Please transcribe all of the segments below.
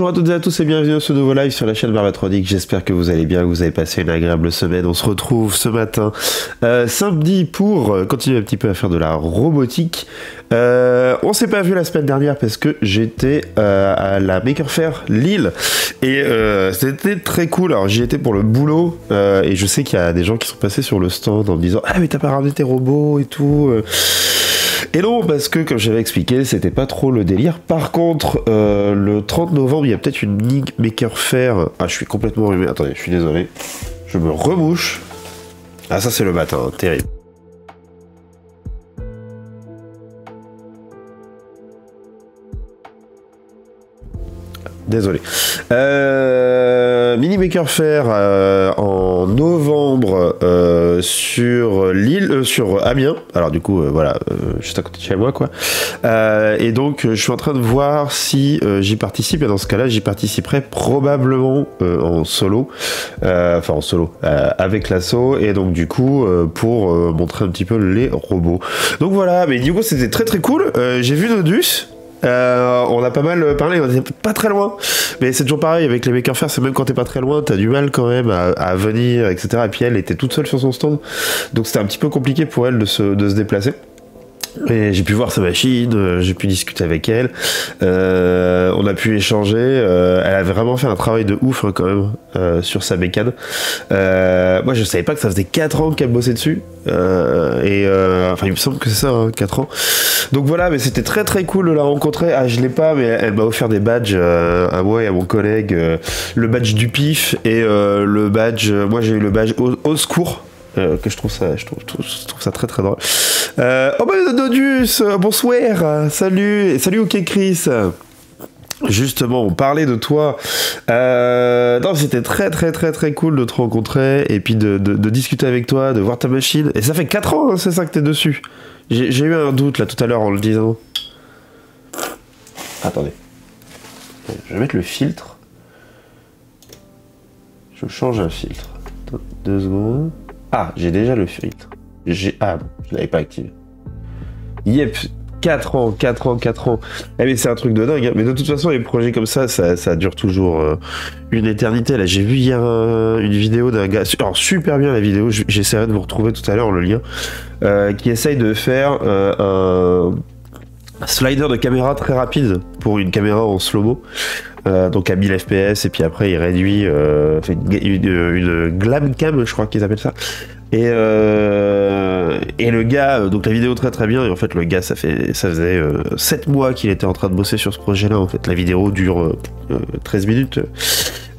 Bonjour à toutes et à tous et bienvenue dans ce nouveau live sur la chaîne Barbatronique. J'espère que vous allez bien, que vous avez passé une agréable semaine. On se retrouve ce matin, samedi, pour continuer un petit peu à faire de la robotique. On s'est pas vu la semaine dernière parce que j'étais à la Maker Faire Lille et c'était très cool. Alors j'y étais pour le boulot et je sais qu'il y a des gens qui sont passés sur le stand en me disant ah mais t'as pas ramené tes robots et tout. Et non, parce que, comme j'avais expliqué, c'était pas trop le délire. Par contre, le 30 novembre, il y a peut-être une Maker Faire. Ah, je suis complètement enrhumé. Attendez, je suis désolé. Je me remouche. Ah, ça, c'est le matin. Hein, terrible. Désolé. Mini Maker Faire en novembre sur Lille, sur Amiens. Alors du coup, voilà, juste à côté de chez moi, quoi. Et donc, je suis en train de voir si j'y participe. Et dans ce cas-là, j'y participerai probablement en solo, enfin en solo, avec l'assaut. Et donc du coup, pour montrer un petit peu les robots. Donc voilà. Mais du coup, c'était très très cool. J'ai vu Nodus. On a pas mal parlé, on était pas très loin, mais c'est toujours pareil avec les Maker Faire, c'est même quand t'es pas très loin, t'as du mal quand même à venir, etc. Et puis elle était toute seule sur son stand, donc c'était un petit peu compliqué pour elle de se déplacer. Et j'ai pu voir sa machine, j'ai pu discuter avec elle, on a pu échanger, elle a vraiment fait un travail de ouf hein, quand même sur sa bécane. Moi je savais pas que ça faisait 4 ans qu'elle bossait dessus, enfin il me semble que c'est ça, hein, 4 ans. Donc voilà, mais c'était très très cool de la rencontrer. Ah je l'ai pas, mais elle m'a offert des badges à moi et à mon collègue, le badge du pif et le badge, moi j'ai eu le badge au secours. Que je trouve ça très très drôle. Oh bah Nodus, bonsoir, salut OK Chris. Justement, on parlait de toi. Non, c'était très très très très cool de te rencontrer et puis de discuter avec toi, de voir ta machine. Et ça fait 4 ans, hein, c'est ça que t'es dessus. J'ai eu un doute là tout à l'heure en le disant. Attendez. Je vais mettre le filtre. Je change un filtre. 2 secondes. Ah, j'ai déjà le filtre. Ah, je l'avais pas activé. Yep, 4 ans. Eh mais c'est un truc de dingue. Hein. Mais de toute façon, les projets comme ça dure toujours une éternité. Là, j'ai vu hier une vidéo d'un gars. Alors, super bien la vidéo. J'essaierai de vous retrouver tout à l'heure le lien. Qui essaye de faire un slider de caméra très rapide pour une caméra en slow-mo. Donc à 1000 fps et puis après il réduit une glam cam je crois qu'ils appellent ça et le gars donc la vidéo très très bien et en fait le gars ça faisait 7 mois qu'il était en train de bosser sur ce projet là en fait la vidéo dure 13 minutes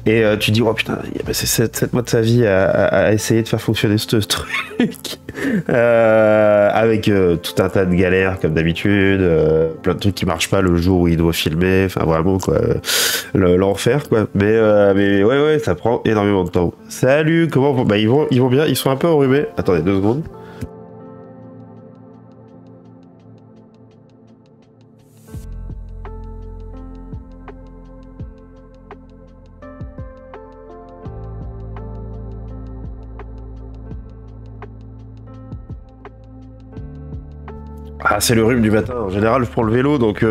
et tu dis oh putain il a passé 7 mois de sa vie à essayer de faire fonctionner ce truc avec tout un tas de galères comme d'habitude, plein de trucs qui marchent pas le jour où il doit filmer, enfin vraiment quoi, l'enfer quoi. Mais ouais ça prend énormément de temps. Salut, comment bah ils vont bien, ils sont un peu enrhumés. Attendez 2 secondes. Ah, c'est le rhume du matin. En général, je prends le vélo, donc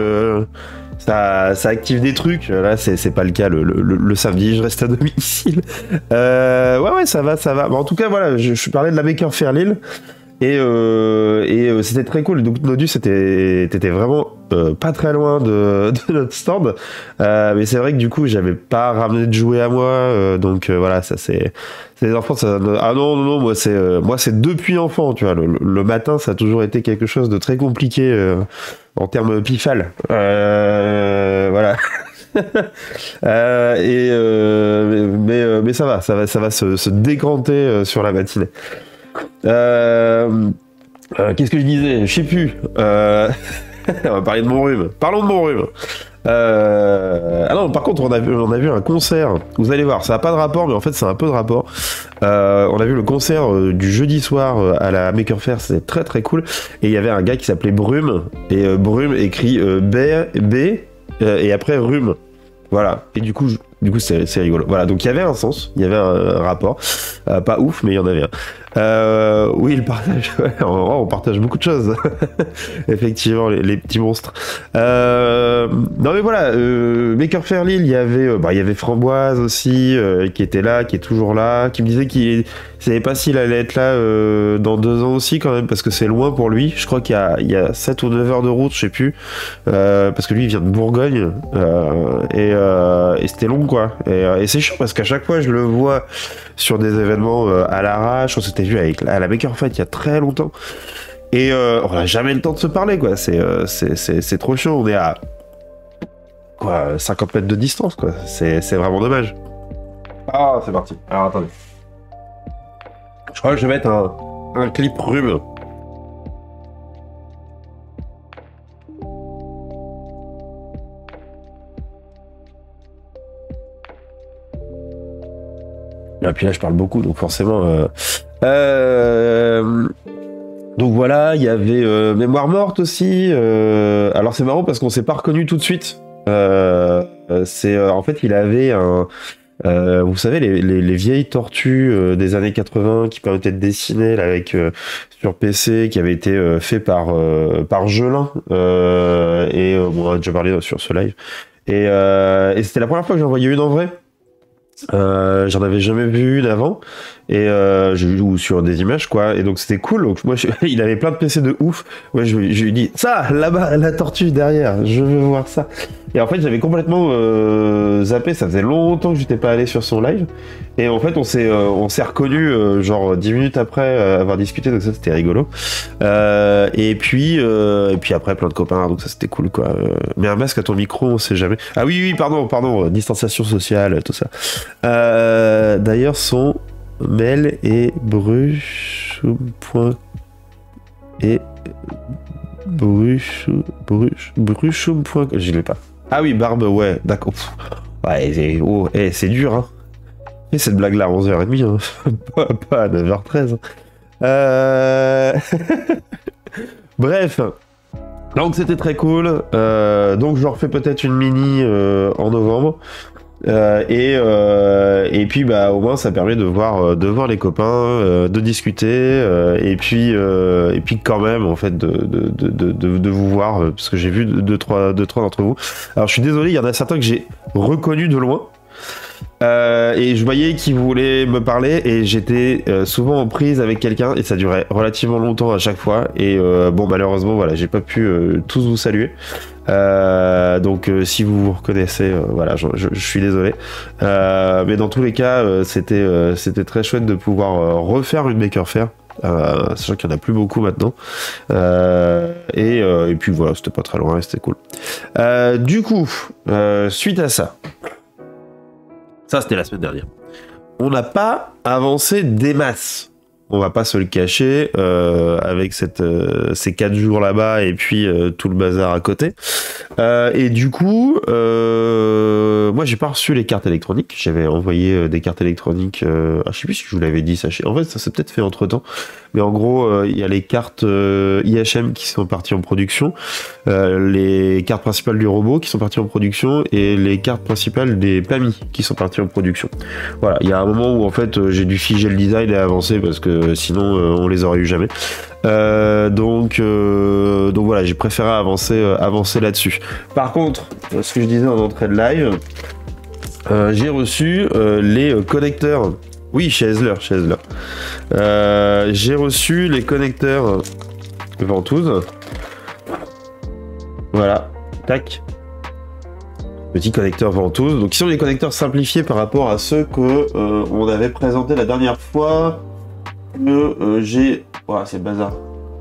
ça active des trucs. Là, c'est pas le cas le samedi. Je reste à domicile. Ouais, ça va. Bah, en tout cas, voilà, je parlais de la Maker Faire Lille. Et c'était très cool. Donc Nodus, t'étais vraiment pas très loin de notre stand. Mais c'est vrai que du coup, j'avais pas ramené de jouets à moi. Donc voilà, ça c'est les enfants. Ça, ah non, moi c'est depuis enfant. Tu vois, le matin, ça a toujours été quelque chose de très compliqué en termes pifal. Voilà. Mais ça va se décanter sur la matinée. Qu'est-ce que je disais? Je sais plus. On va parler de mon rhume. Parlons de mon rhume. Ah non, par contre, on a vu un concert. Vous allez voir, ça n'a pas de rapport, mais en fait, c'est un peu de rapport. On a vu le concert du jeudi soir à la Maker Faire, c'était très très cool. Et il y avait un gars qui s'appelait Brume. Et Brume écrit B et après Rhume. Voilà. Et du coup, Du coup, c'est rigolo. Voilà, donc il y avait un sens, il y avait un rapport. Pas ouf, mais il y en avait un. Oui, le partage, ouais, on partage beaucoup de choses. Effectivement, les petits monstres. Non mais voilà, Maker Faire Lille, il y avait Framboise aussi, qui était là, qui est toujours là, qui me disait qu'il savait pas s'il allait être là dans 2 ans aussi quand même, parce que c'est loin pour lui. Je crois qu'il y a 7 ou 9 heures de route, je sais plus, parce que lui il vient de Bourgogne, et c'était long quoi. Et c'est chiant parce qu'à chaque fois je le vois sur des événements à l'arrache. On s'était vu à la Maker Fête il y a très longtemps. Et on n'a jamais le temps de se parler, quoi. C'est trop chiant. On est à 50 mètres de distance, quoi. C'est vraiment dommage. Ah, c'est parti. Alors attendez. Je crois que je vais mettre un clip rhume. Et puis là, je parle beaucoup, donc forcément. Donc voilà, il y avait Mémoire morte aussi. Alors c'est marrant parce qu'on s'est pas reconnu tout de suite. En fait, il avait vous savez, les vieilles tortues des années 80 qui permettaient de dessiner là, avec sur PC, qui avait été fait par Gelin. Bon, on a déjà parlé sur ce live. Et c'était la première fois que j'en voyais une en vrai. J'en avais jamais vu une avant, et ou sur des images quoi, et donc c'était cool. Donc moi il avait plein de PC de ouf. Ouais, je lui dis ça là-bas, la tortue derrière, je veux voir ça. Et en fait j'avais complètement zappé, ça faisait longtemps que j'étais pas allé sur son live, et en fait on s'est reconnu genre 10 minutes après avoir discuté, donc ça c'était rigolo. Et puis après plein de copains, donc ça c'était cool quoi. Mais un masque à ton micro, on sait jamais. Ah oui pardon, distanciation sociale, tout ça. D'ailleurs son mail est bruchum. Et bruchum. Je l'ai pas. Ah oui, barbe, ouais, d'accord. Ouais, c'est dur, hein. Et cette blague là à 11h30, hein. pas à 9h13. Bref. Donc c'était très cool. Donc je refais peut-être une mini en novembre. Et puis bah au moins ça permet de voir les copains, de discuter, et puis quand même en fait de vous voir, parce que j'ai vu deux trois d'entre vous. Alors je suis désolé, il y en a certains que j'ai reconnus de loin. Et je voyais qu'ils voulaient me parler, et j'étais souvent en prise avec quelqu'un, et ça durait relativement longtemps à chaque fois, et bon malheureusement voilà, j'ai pas pu tous vous saluer. Donc si vous vous reconnaissez, voilà, je suis désolé, mais dans tous les cas c'était très chouette de pouvoir refaire une Maker Faire, sachant qu'il n'y en a plus beaucoup maintenant, et puis voilà, c'était pas très loin et c'était cool. Du coup suite à ça c'était la semaine dernière, on n'a pas avancé des masses. On va pas se le cacher, avec ces 4 jours là-bas et puis tout le bazar à côté. Et du coup, moi j'ai pas reçu les cartes électroniques. J'avais envoyé des cartes électroniques. Je sais plus si je vous l'avais dit ça. En fait, ça s'est peut-être fait entre temps. Mais en gros, il y a les cartes IHM qui sont parties en production, les cartes principales du robot qui sont parties en production, et les cartes principales des PAMI qui sont parties en production. Voilà, il y a un moment où en fait j'ai dû figer le design et avancer parce que sinon on les aurait eu jamais. Donc voilà, j'ai préféré avancer là-dessus. Par contre, ce que je disais en entrée de live, j'ai reçu les connecteurs. Oui, chez Hessler. J'ai reçu les connecteurs ventouses. Voilà, tac. Petit connecteur ventouse. Donc, qui sont les connecteurs simplifiés par rapport à ceux que on avait présenté la dernière fois. J'ai... Oh, c'est bazar.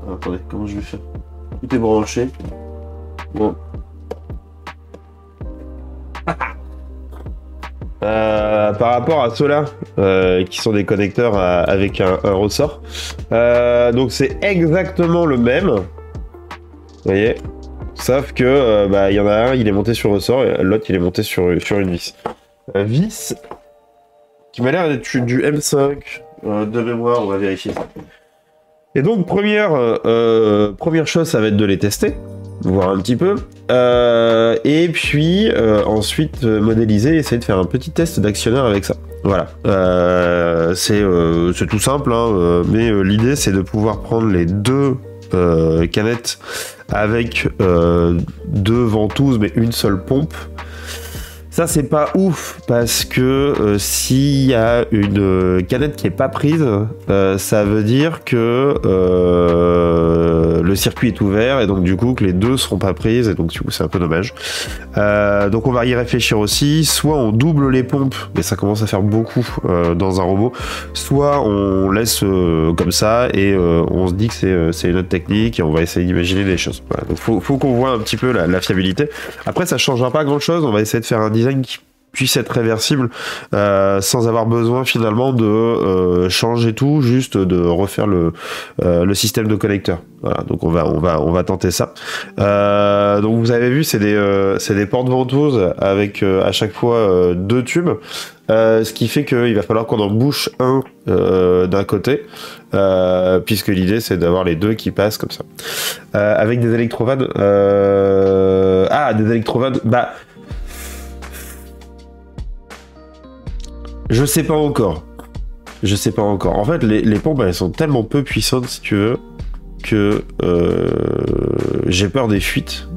Alors, attendez, comment je vais faire? Tout est branché. Bon. Par rapport à ceux-là, qui sont des connecteurs avec un ressort. Donc c'est exactement le même. Vous voyez? Sauf que il y en a un, il est monté sur ressort, et l'autre, il est monté sur une vis. Vis qui m'a l'air d'être du M5 de mémoire, on va vérifier ça. Et donc première chose, ça va être de les tester. voir un petit peu. Et puis ensuite modéliser, essayer de faire un petit test d'actionneur avec ça. Voilà. C'est tout simple, hein, mais l'idée c'est de pouvoir prendre les deux canettes avec deux ventouses mais une seule pompe. Ça c'est pas ouf parce que s'il y a une canette qui est pas prise, ça veut dire que le circuit est ouvert et donc du coup que les deux seront pas prises et donc du coup c'est un peu dommage. Donc on va y réfléchir aussi. Soit on double les pompes, mais ça commence à faire beaucoup dans un robot. Soit on laisse comme ça et on se dit que c'est une autre technique et on va essayer d'imaginer des choses. Voilà. Donc faut qu'on voit un petit peu la fiabilité. Après ça changera pas grand chose. On va essayer de faire un design qui puisse être réversible sans avoir besoin finalement de changer tout, juste de refaire le système de connecteurs. Voilà, donc on va tenter ça. Donc vous avez vu, c'est des portes-ventouses avec à chaque fois deux tubes, ce qui fait qu'il va falloir qu'on en bouche un d'un côté, puisque l'idée c'est d'avoir les deux qui passent comme ça. Avec des électrovannes. Des électrovannes. Bah. Je sais pas encore. En fait, les pompes, elles sont tellement peu puissantes, si tu veux, que j'ai peur des fuites.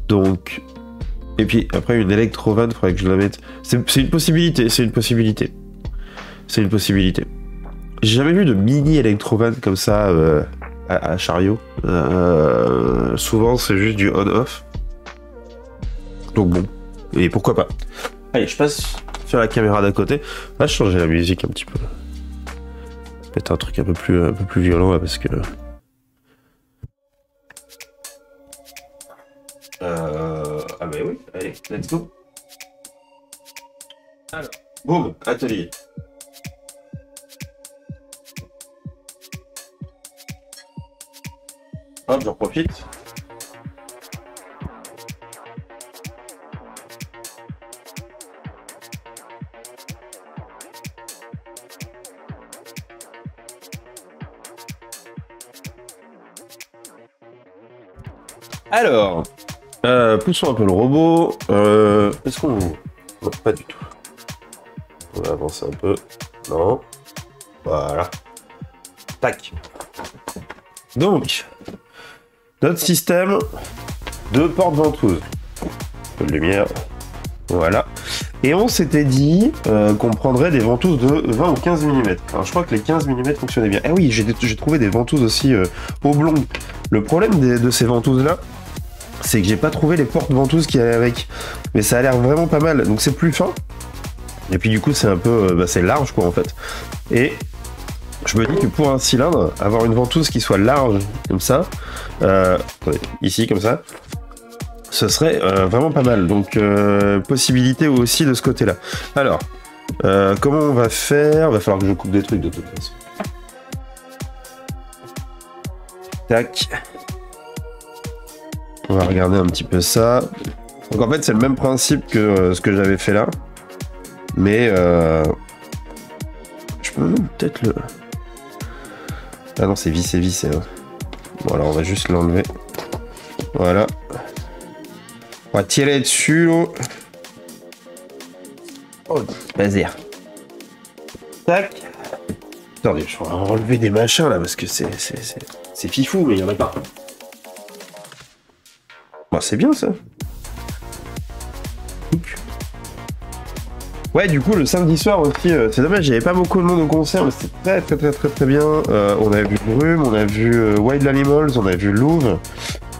Donc... Et puis, après, une électrovanne, il faudrait que je la mette... C'est une possibilité. J'ai jamais vu de mini électrovanne comme ça à chariot. Souvent, c'est juste du on-off. Donc bon. Et pourquoi pas. Allez, je passe... sur la caméra d'à côté. Là, je changeais la musique un petit peu. Peut-être un truc un peu plus violent là, parce que. Ah bah oui, allez, let's go. Alors, boum, atelier. Hop, j'en profite. Alors, poussons un peu le robot. Est-ce qu'on... Non, pas du tout. On va avancer un peu. Non. Voilà. Tac. Donc, notre système de porte-ventouses. Un peu de lumière. Voilà. Et on s'était dit qu'on prendrait des ventouses de 20 ou 15 mm. Alors je crois que les 15 mm fonctionnaient bien. Ah oui, j'ai trouvé des ventouses aussi oblongues. Le problème de ces ventouses-là, c'est que j'ai pas trouvé les porte-ventouses qui allaient avec. Mais ça a l'air vraiment pas mal. Donc c'est plus fin. Et puis du coup c'est un peu... c'est large quoi en fait. Et je me dis que pour un cylindre, avoir une ventouse qui soit large comme ça, ici comme ça, ce serait vraiment pas mal. Donc possibilité aussi de ce côté-là. Alors, comment on va faire? Va falloir que je coupe des trucs de toute façon. Tac. On va regarder un petit peu ça. Donc en fait c'est le même principe que ce que j'avais fait là. Mais je peux même peut-être le... Ah non c'est vissé. Hein. Bon alors on va juste l'enlever. Voilà. On va tirer dessus. Oh, vas-y. Tac. Attendez, je vais enlever des machins là parce que c'est fifou, mais il y en a pas. Bon, c'est bien ça. Ouais, du coup, le samedi soir aussi, c'est dommage, il n'y avait pas beaucoup de monde au concert, mais c'était très bien. On a vu Brume, on a vu Wild Animals, on a vu Louvre.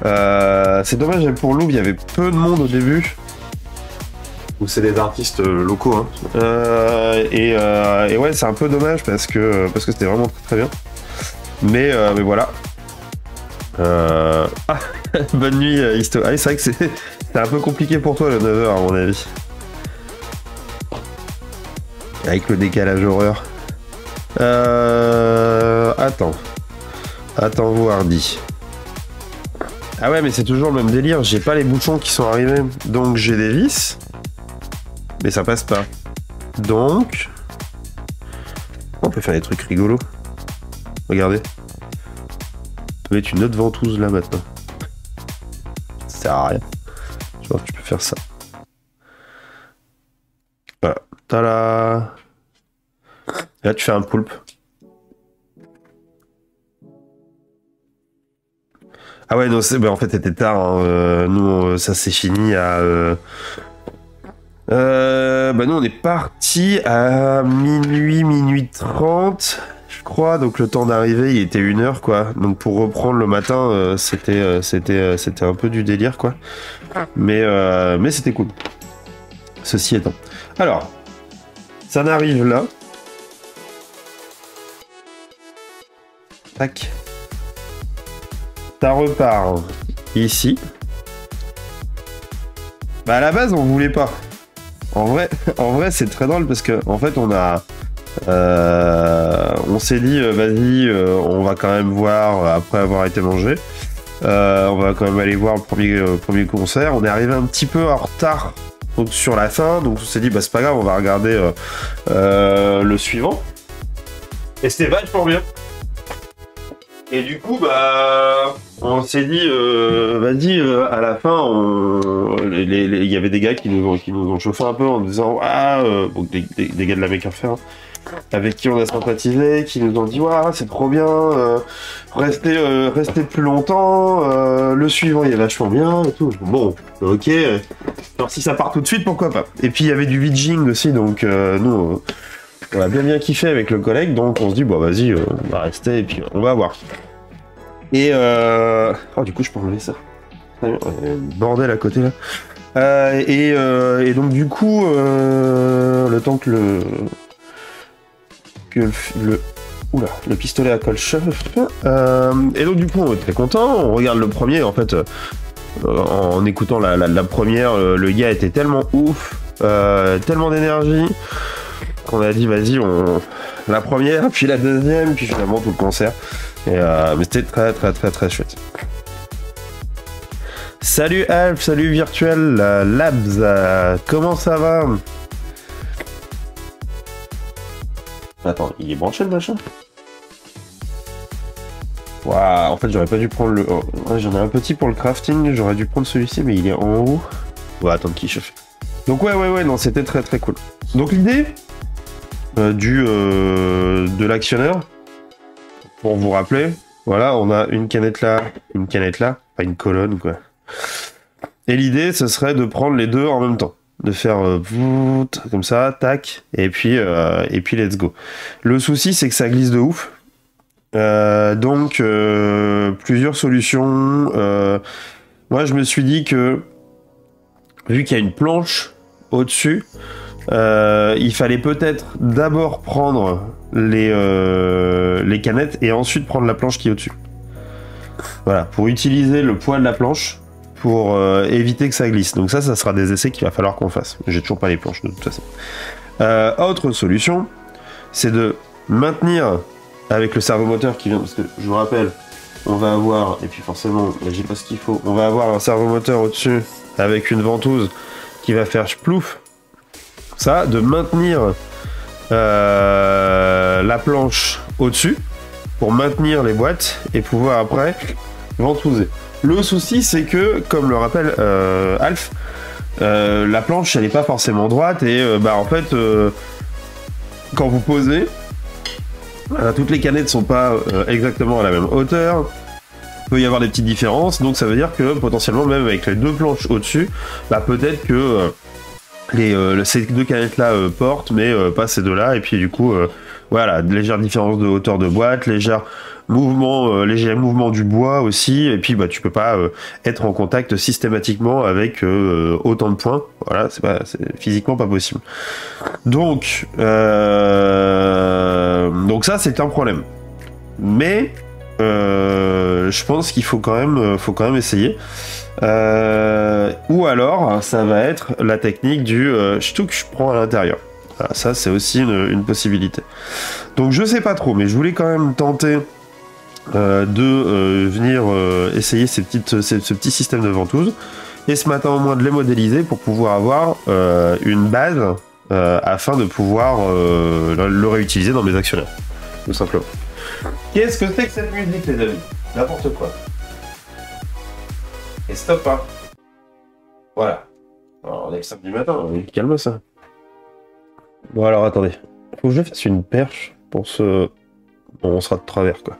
C'est dommage, pour Louvre, il y avait peu de monde au début. Ou c'est des artistes locaux, hein. Et ouais, c'est un peu dommage parce que c'était vraiment très bien. Mais voilà. Ah, bonne nuit, Histo. Ah, c'est vrai que c'était un peu compliqué pour toi le 9h à mon avis. Avec le décalage horaire. Attends voir, dit. Ah ouais, mais c'est toujours le même délire. J'ai pas les bouchons qui sont arrivés. Donc j'ai des vis. Mais ça passe pas. Donc... On peut faire des trucs rigolos. Regardez. On peut mettre une autre ventouse là maintenant. sert à rien. Je pense que tu peux faire ça. Voilà. Tada. Et là, tu fais un poulpe. Ah ouais, non, bah, en fait, c'était tard. Hein. Nous, ça s'est fini à... bah nous, on est parti à minuit 30, je crois. Donc le temps d'arriver, il était 1h, quoi. Donc pour reprendre le matin, c'était un peu du délire, quoi. Mais c'était cool. Ceci étant. Alors, ça n'arrive là. Tac. Ça repart ici. Bah à la base, on voulait pas. En vrai, c'est très drôle parce que en fait, on s'est dit, vas-y, on va quand même voir après avoir été mangé. On va quand même aller voir le premier concert. On est arrivé un petit peu en retard donc, sur la fin, donc on s'est dit, bah c'est pas grave, on va regarder le suivant. Et c'était vachement bien. Et du coup, bah, on s'est dit, vas-y, à la fin, il y avait des gars qui nous ont chauffé un peu en disant, bon, des gars de la Maker Faire, hein, avec qui on a sympathisé, qui nous ont dit, c'est trop bien, restez plus longtemps, le suivant il est vachement bien et tout. Bon, ok, alors si ça part tout de suite, pourquoi pas. Et puis il y avait du VJing aussi, donc nous, on a bien kiffé avec le collègue, donc on se dit, bon, vas-y, on va rester et puis on va voir. Et du coup, je peux enlever ça. Bordel à côté là. Et donc, du coup, le temps que le pistolet à colle chauffe. Et donc, du coup, on est très content. On regarde le premier. En fait, en écoutant la première, le gars était tellement ouf, tellement d'énergie, qu'on a dit, vas-y, la première, puis la deuxième, puis finalement tout le concert. Mais c'était très chouette. Salut Alf, salut Virtuel Labs, comment ça va? Attends, il est branché le machin? Waouh, en fait j'aurais pas dû prendre le... Oh, j'en ai un petit pour le crafting, j'aurais dû prendre celui-ci, mais il est en haut. On va attendre qu'il chauffe. Donc ouais, non, c'était très cool. Donc l'idée de l'actionneur, pour vous rappeler, voilà, on a une canette là, pas une colonne quoi. Et l'idée, ce serait de prendre les deux en même temps, de faire comme ça, tac, et puis let's go. Le souci, c'est que ça glisse de ouf. Donc plusieurs solutions. Moi, je me suis dit que vu qu'il y a une planche au-dessus, il fallait peut-être d'abord prendre les canettes et ensuite prendre la planche qui est au-dessus. Voilà, pour utiliser le poids de la planche pour éviter que ça glisse. Donc ça sera des essais qu'il va falloir qu'on fasse. J'ai toujours pas les planches de toute façon. Autre solution, c'est de maintenir avec le servomoteur qui vient, parce que je vous rappelle, on va avoir, et puis forcément, j'ai pas ce qu'il faut, on va avoir un servomoteur au-dessus avec une ventouse qui va faire plouf. Ça, de maintenir la planche au-dessus pour maintenir les boîtes et pouvoir après ventouser. Le souci, c'est que, comme le rappelle Alf, la planche, elle n'est pas forcément droite et en fait, quand vous posez, toutes les canettes sont pas exactement à la même hauteur. Il peut y avoir des petites différences, donc ça veut dire que potentiellement, même avec les deux planches au-dessus, peut-être que ces deux canettes là portent, mais pas ces deux là, et puis du coup, voilà, légère différence de hauteur de boîte, léger mouvement du bois aussi, et puis tu peux pas être en contact systématiquement avec autant de points, voilà, c'est physiquement pas possible. Donc ça c'est un problème, mais je pense qu'il faut quand même essayer. Ou alors ça va être la technique du je prends à l'intérieur. Voilà, ça c'est aussi une possibilité. Donc je sais pas trop, mais je voulais quand même tenter de venir essayer ce petit système de ventouse, et ce matin au moins de les modéliser pour pouvoir avoir une base afin de pouvoir le réutiliser dans mes actionnaires, tout simplement. Qu'est-ce que c'est que cette musique, les amis? N'importe quoi. Et stop, hein. Voilà. Alors, on est le samedi matin, calme ça. Bon alors attendez. Faut que je fasse une perche pour ce... Bon, on sera de travers quoi.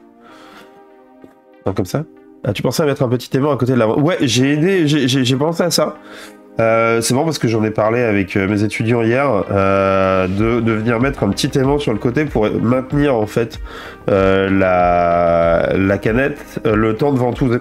Non, comme ça. Ah, tu pensais à mettre un petit aimant à côté de la... Ouais, j'ai pensé à ça. C'est bon parce que j'en ai parlé avec mes étudiants hier de venir mettre un petit aimant sur le côté pour maintenir en fait la canette le temps de ventouser.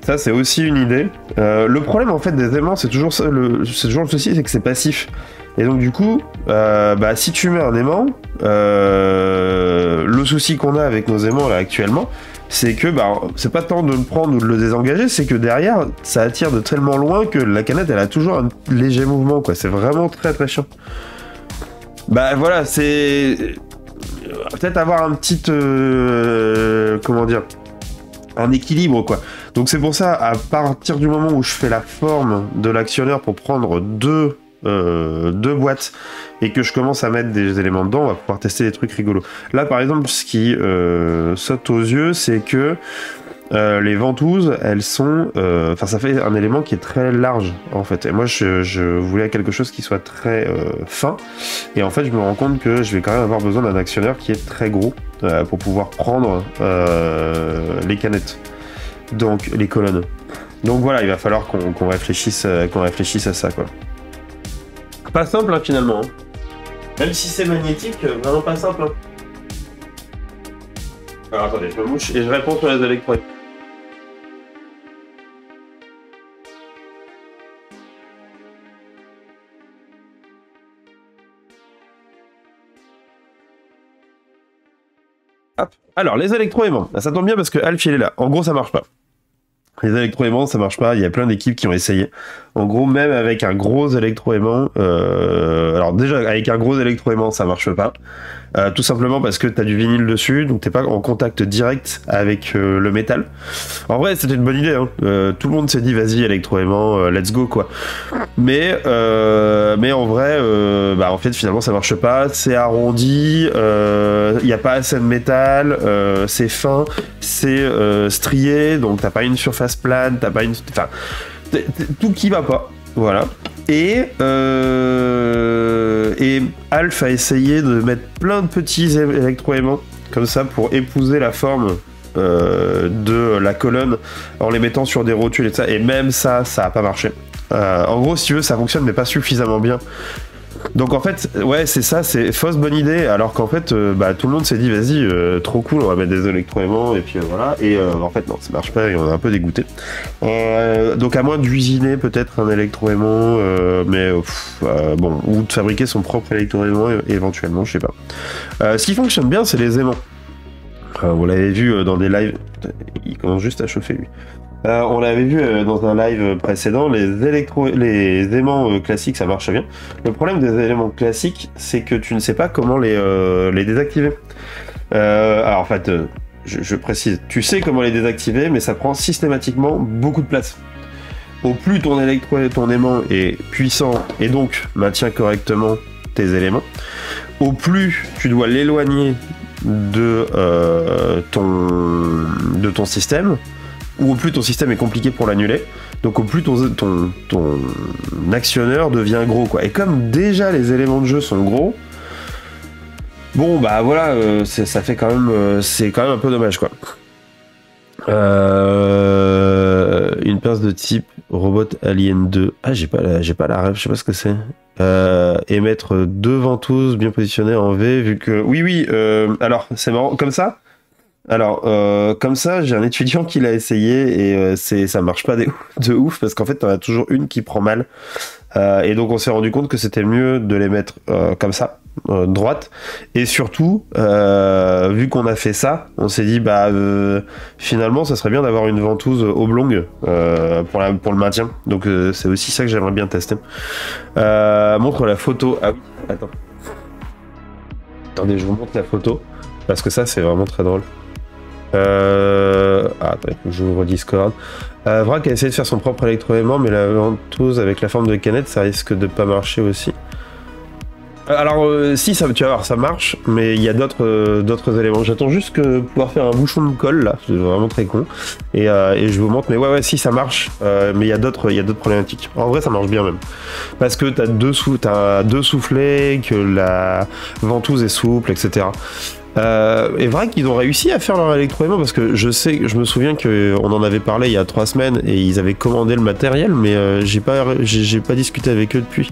Ça c'est aussi une idée. Le problème en fait des aimants c'est toujours le souci, c'est que c'est passif. Et donc du coup, bah, si tu mets un aimant, le souci qu'on a avec nos aimants là actuellement, c'est que bah, c'est pas tant de le prendre ou de le désengager, c'est que derrière, ça attire de tellement loin que la canette, elle a toujours un léger mouvement, quoi. C'est vraiment très très chiant. Bah voilà, c'est... Peut-être avoir un petit... comment dire, un équilibre, quoi. Donc c'est pour ça, à partir du moment où je fais la forme de l'actionneur pour prendre deux boîtes et que je commence à mettre des éléments dedans, on va pouvoir tester des trucs rigolos. Là par exemple, ce qui saute aux yeux, c'est que les ventouses, elles sont... Enfin, ça fait un élément qui est très large, en fait. Et moi, je voulais quelque chose qui soit très fin. Et en fait, je me rends compte que je vais quand même avoir besoin d'un actionneur qui est très gros pour pouvoir prendre les canettes. Donc, les colonnes. Donc voilà, il va falloir qu'on réfléchisse à ça, quoi. Pas simple, hein, finalement. Hein. Même si c'est magnétique, vraiment pas simple. Hein. Alors attendez, je me mouche et je réponds sur les électrodes. Hop. Alors, les électroaimants. Ça tombe bien parce que Alf, il est là. En gros, ça marche pas. Les électroaimants, ça marche pas. Il y a plein d'équipes qui ont essayé. En gros, même avec un gros électroaimant... alors déjà, avec un gros électroaimant, ça marche pas. Tout simplement parce que tu as du vinyle dessus, donc t'es pas en contact direct avec le métal. En vrai, c'était une bonne idée. Hein. Tout le monde s'est dit, vas-y, électroaimant, let's go, quoi. Mais en vrai, bah, en fait, finalement, ça marche pas. C'est arrondi, il n'y a pas assez de métal, c'est fin, c'est strié, donc t'as pas une surface plane, t'as pas une... Enfin, tout qui va pas. Voilà. Et Alf a essayé de mettre plein de petits électroaimants comme ça pour épouser la forme de la colonne en les mettant sur des rotules et ça. Et même ça, ça a pas marché. En gros, si tu veux, ça fonctionne mais pas suffisamment bien. Donc en fait, ouais, c'est ça, c'est fausse bonne idée. Alors qu'en fait, bah, tout le monde s'est dit, vas-y, trop cool, on va mettre des électroaimants et puis voilà. Et en fait, non, ça marche pas et on est un peu dégoûté. Donc à moins d'usiner peut-être un électroaimant, mais bon, ou de fabriquer son propre électroaimant éventuellement, je sais pas. Ce qui fonctionne bien, c'est les aimants. Vous l'avez vu dans des lives. Il commence juste à chauffer lui. On l'avait vu dans un live précédent, les aimants classiques ça marche bien. Le problème des éléments classiques, c'est que tu ne sais pas comment les désactiver. Alors en fait, je précise, tu sais comment les désactiver, mais ça prend systématiquement beaucoup de place. Au plus ton aimant est puissant et donc maintient correctement tes éléments, au plus tu dois l'éloigner de ton système, ou au plus ton système est compliqué pour l'annuler, donc au plus ton actionneur devient gros, quoi. Et comme déjà les éléments de jeu sont gros, bon bah voilà, ça fait quand même, c'est quand même un peu dommage, quoi. Une pince de type Robot Alien 2. Ah, j'ai pas la rêve, je sais pas ce que c'est. Et mettre deux ventouses bien positionnées en V, vu que... Oui, alors, c'est marrant, comme ça. Alors, comme ça, j'ai un étudiant qui l'a essayé et ça marche pas de ouf, parce qu'en fait, t'en as toujours une qui prend mal. Et donc, on s'est rendu compte que c'était mieux de les mettre comme ça, droite. Et surtout, vu qu'on a fait ça, on s'est dit, bah, finalement, ça serait bien d'avoir une ventouse oblongue pour le maintien. Donc, c'est aussi ça que j'aimerais bien tester. Montre la photo. Ah oui, attends. Attendez, je vous montre la photo, parce que ça, c'est vraiment très drôle. Attends, j'ouvre Discord. Vrac a essayé de faire son propre électroaimant, mais la ventouse avec la forme de canette, ça risque de pas marcher aussi. Alors, si, ça, tu vas voir, ça marche, mais il y a d'autres éléments. J'attends juste que pouvoir faire un bouchon de colle, là, c'est vraiment très con, et je vous montre, mais ouais, si, ça marche, mais il y a d'autres problématiques. En vrai, ça marche bien même. Parce que t'as deux soufflets, que la ventouse est souple, etc. Et vrai qu'ils ont réussi à faire leur électroaimant, parce que je me souviens qu'on en avait parlé il y a 3 semaines, et ils avaient commandé le matériel, mais j'ai pas discuté avec eux depuis.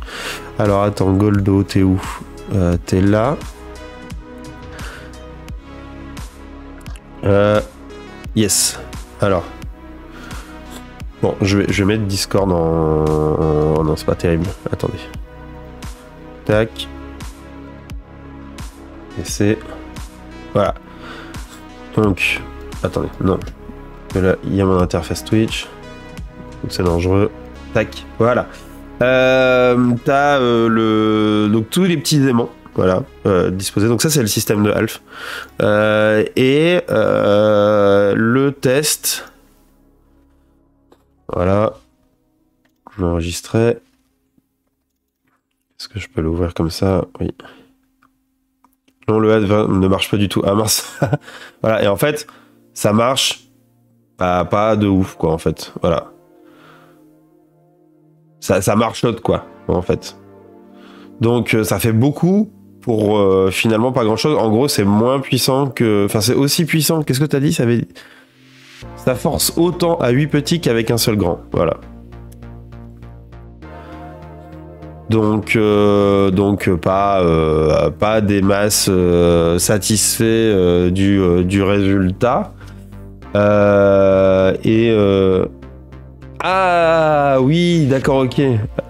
Alors attends, Goldo, t'es où? T'es là. Yes. Alors. Bon, je vais mettre Discord en... Non, c'est pas terrible. Attendez. Tac. Et c'est... Voilà. Donc... Attendez, non. Là, il y a mon interface Twitch. Donc c'est dangereux. Tac. Voilà. T'as donc tous les petits aimants, voilà, disposés. Donc ça c'est le système de Alf. Et le test. Voilà. Je l'enregistrais. Est-ce que je peux l'ouvrir comme ça? Oui. Non, le ad ne marche pas du tout. Ah mince. Voilà. Et en fait, ça marche pas de ouf, quoi, en fait. Voilà. Ça marchote, quoi, en fait. Donc, ça fait beaucoup pour finalement pas grand-chose. En gros, c'est moins puissant que... Enfin, c'est aussi puissant. Qu'est-ce que t'as dit? Ça force autant à 8 petits qu'avec un seul grand. Voilà. Donc pas des masses satisfaits du résultat. Ah oui, d'accord, ok.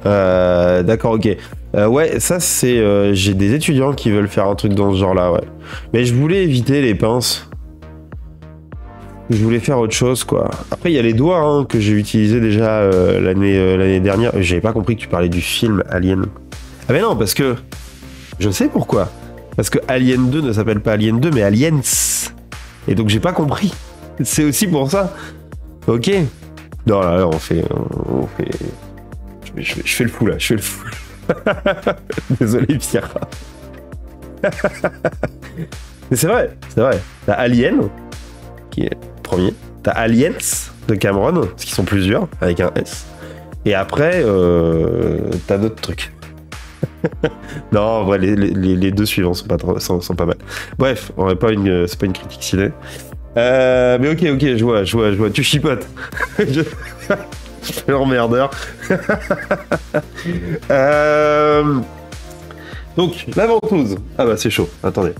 D'accord, ok. Ouais, ça c'est... j'ai des étudiants qui veulent faire un truc dans ce genre-là, ouais. Mais je voulais éviter les pinces. Je voulais faire autre chose, quoi. Après, il y a les doigts hein, que j'ai utilisés déjà l'année dernière. J'avais pas compris que tu parlais du film Alien. Ah mais non, parce que... Je sais pourquoi. Parce que Alien 2 ne s'appelle pas Alien 2, mais Aliens. Et donc j'ai pas compris. C'est aussi pour ça. Ok. Non, là, on fait... Je fais le fou, là. Je fais le fou. Désolé, Pierre. Mais c'est vrai. T'as Alien, qui est premier. T'as Aliens de Cameron, parce qu'ils sont plusieurs, avec un S. Et après, t'as d'autres trucs. Non, en vrai, les deux suivants sont pas mal. Bref, c'est pas une critique ciné. Mais ok, je vois. Tu chipotes. Je fais l'emmerdeur. Donc, la ventouse. Ah bah c'est chaud. Attendez.